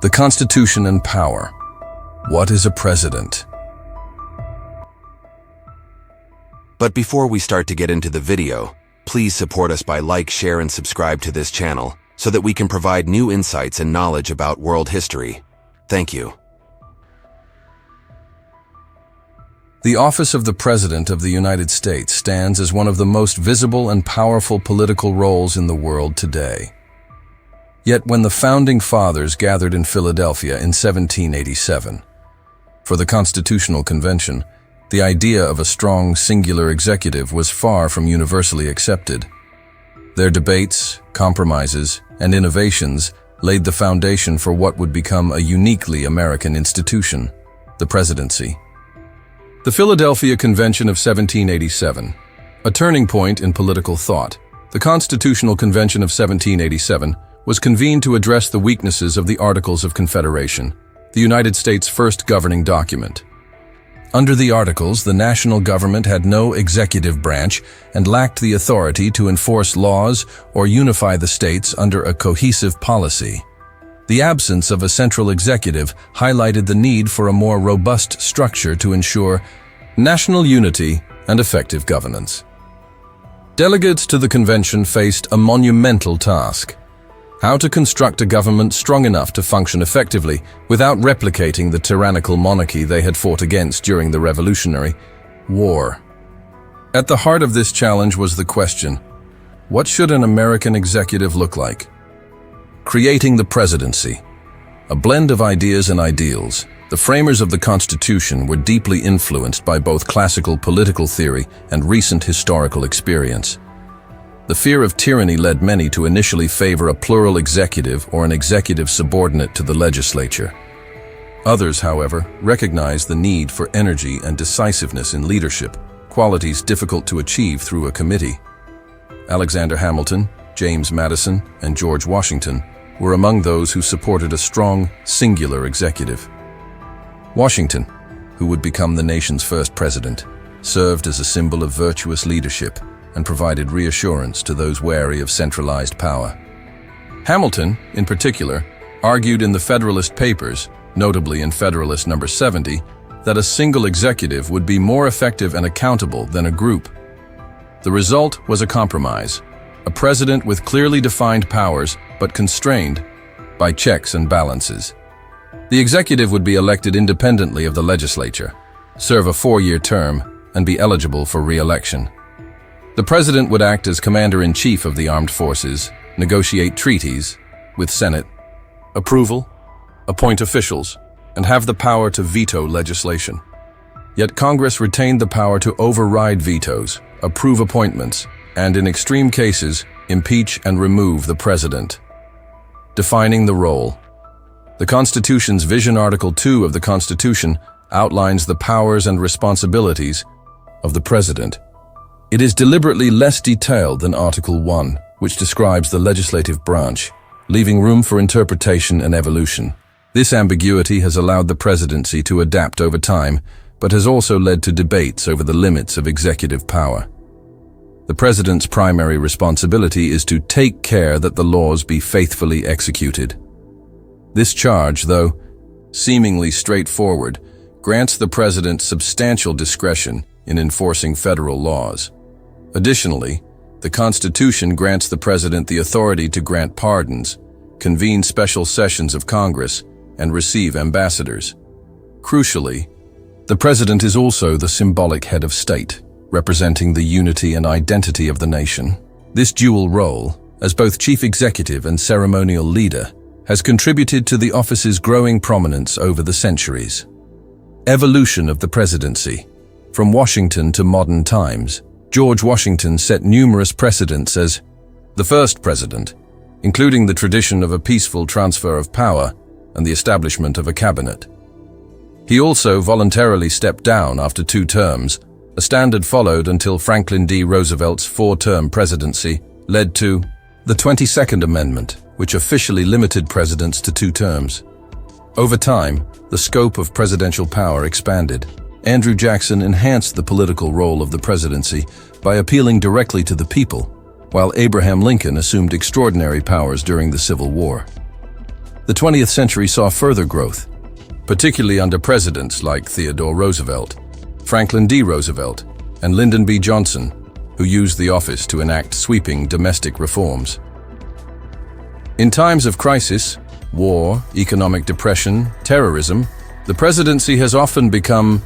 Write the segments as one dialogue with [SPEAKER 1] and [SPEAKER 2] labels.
[SPEAKER 1] The Constitution and power. What is a president?
[SPEAKER 2] But before we start to get into the video, please support us by like, share, and subscribe to this channel so that we can provide new insights and knowledge about world history. Thank you.
[SPEAKER 1] The office of the President of the United States stands as one of the most visible and powerful political roles in the world today. Yet when the Founding Fathers gathered in Philadelphia in 1787 for the Constitutional Convention, the idea of a strong, singular executive was far from universally accepted. Their debates, compromises, and innovations laid the foundation for what would become a uniquely American institution, the presidency. The Philadelphia Convention of 1787, a turning point in political thought. The Constitutional Convention of 1787 was convened to address the weaknesses of the Articles of Confederation, the United States' first governing document. Under the Articles, the national government had no executive branch and lacked the authority to enforce laws or unify the states under a cohesive policy. The absence of a central executive highlighted the need for a more robust structure to ensure national unity and effective governance. Delegates to the convention faced a monumental task: how to construct a government strong enough to function effectively without replicating the tyrannical monarchy they had fought against during the Revolutionary War. At the heart of this challenge was the question, what should an American executive look like? Creating the presidency, a blend of ideas and ideals. The framers of the Constitution were deeply influenced by both classical political theory and recent historical experience. The fear of tyranny led many to initially favor a plural executive or an executive subordinate to the legislature. Others, however, recognized the need for energy and decisiveness in leadership, qualities difficult to achieve through a committee. Alexander Hamilton, James Madison, and George Washington were among those who supported a strong, singular executive. Washington, who would become the nation's first president, served as a symbol of virtuous leadership and provided reassurance to those wary of centralized power. Hamilton, in particular, argued in the Federalist Papers, notably in Federalist No. 70, that a single executive would be more effective and accountable than a group. The result was a compromise, a president with clearly defined powers but constrained by checks and balances. The executive would be elected independently of the legislature, serve a 4-year term, and be eligible for re-election. The president would act as commander-in-chief of the armed forces, negotiate treaties with Senate approval, appoint officials, and have the power to veto legislation. Yet Congress retained the power to override vetoes, approve appointments, and in extreme cases, impeach and remove the president. Defining the role. The Constitution's Vision Article 2 of the Constitution outlines the powers and responsibilities of the president. It is deliberately less detailed than Article 1, which describes the legislative branch, leaving room for interpretation and evolution. This ambiguity has allowed the presidency to adapt over time, but has also led to debates over the limits of executive power. The president's primary responsibility is to take care that the laws be faithfully executed. This charge, though seemingly straightforward, grants the president substantial discretion in enforcing federal laws. Additionally, the Constitution grants the president the authority to grant pardons, convene special sessions of Congress, and receive ambassadors. Crucially, the president is also the symbolic head of state, representing the unity and identity of the nation. This dual role, as both chief executive and ceremonial leader, has contributed to the office's growing prominence over the centuries. Evolution of the presidency. From Washington to modern times, George Washington set numerous precedents as the first president, including the tradition of a peaceful transfer of power and the establishment of a cabinet. He also voluntarily stepped down after 2 terms, a standard followed until Franklin D. Roosevelt's 4-term presidency led to the 22nd Amendment, which officially limited presidents to 2 terms. Over time, the scope of presidential power expanded. Andrew Jackson enhanced the political role of the presidency by appealing directly to the people, while Abraham Lincoln assumed extraordinary powers during the Civil War. The 20th century saw further growth, particularly under presidents like Theodore Roosevelt, Franklin D. Roosevelt, and Lyndon B. Johnson, who used the office to enact sweeping domestic reforms. In times of crisis, war, economic depression, terrorism, the presidency has often become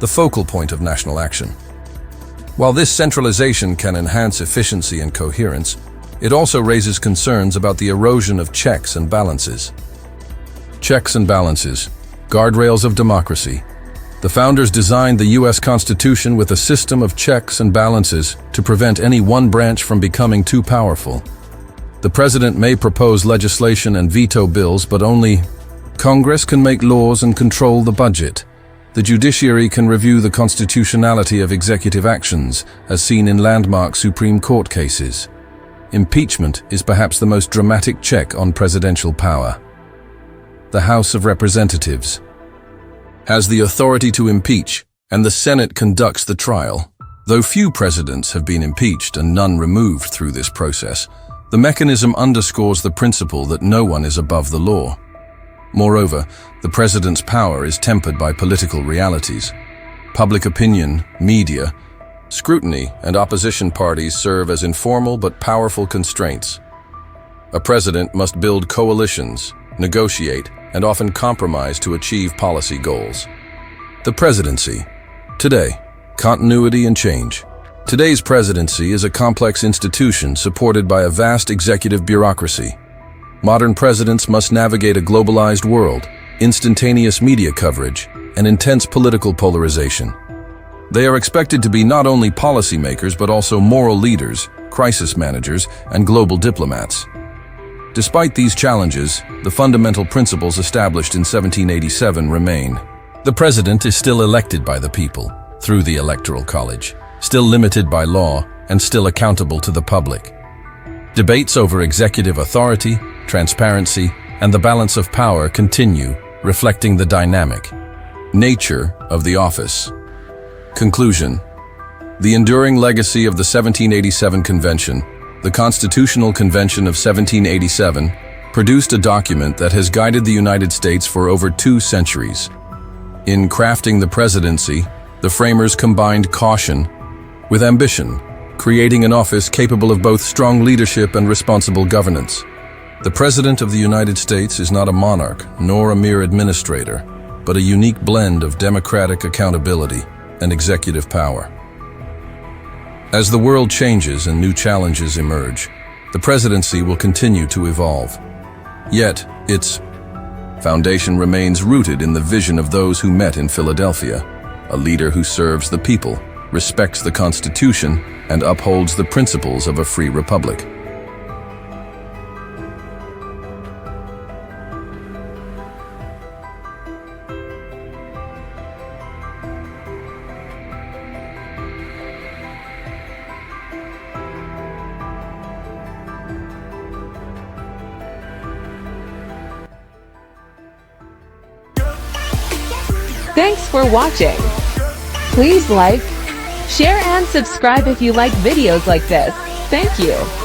[SPEAKER 1] the focal point of national action. While this centralization can enhance efficiency and coherence, it also raises concerns about the erosion of checks and balances. Checks and balances, guardrails of democracy. The founders designed the U.S. Constitution with a system of checks and balances to prevent any one branch from becoming too powerful. The president may propose legislation and veto bills, but only Congress can make laws and control the budget. The judiciary can review the constitutionality of executive actions, as seen in landmark Supreme Court cases. Impeachment is perhaps the most dramatic check on presidential power. The House of Representatives has the authority to impeach, and the Senate conducts the trial. Though few presidents have been impeached and none removed through this process, the mechanism underscores the principle that no one is above the law. Moreover, the president's power is tempered by political realities. Public opinion, media, scrutiny, and opposition parties serve as informal but powerful constraints. A president must build coalitions, negotiate, and often compromise to achieve policy goals. The presidency. Today, continuity and change. Today's presidency is a complex institution supported by a vast executive bureaucracy. Modern presidents must navigate a globalized world, instantaneous media coverage, and intense political polarization. They are expected to be not only policymakers but also moral leaders, crisis managers, and global diplomats. Despite these challenges, the fundamental principles established in 1787 remain. The president is still elected by the people, through the Electoral College, still limited by law, and still accountable to the public. Debates over executive authority, transparency, and the balance of power continue, reflecting the dynamic nature of the office. Conclusion. The enduring legacy of the 1787 Convention, the Constitutional Convention of 1787, produced a document that has guided the United States for over 2 centuries. In crafting the presidency, the framers combined caution with ambition, creating an office capable of both strong leadership and responsible governance. The President of the United States is not a monarch, nor a mere administrator, but a unique blend of democratic accountability and executive power. As the world changes and new challenges emerge, the presidency will continue to evolve. Yet, its foundation remains rooted in the vision of those who met in Philadelphia, a leader who serves the people, respects the Constitution, and upholds the principles of a free republic.
[SPEAKER 3] Thanks for watching. Please like, share and subscribe if you like videos like this. Thank you.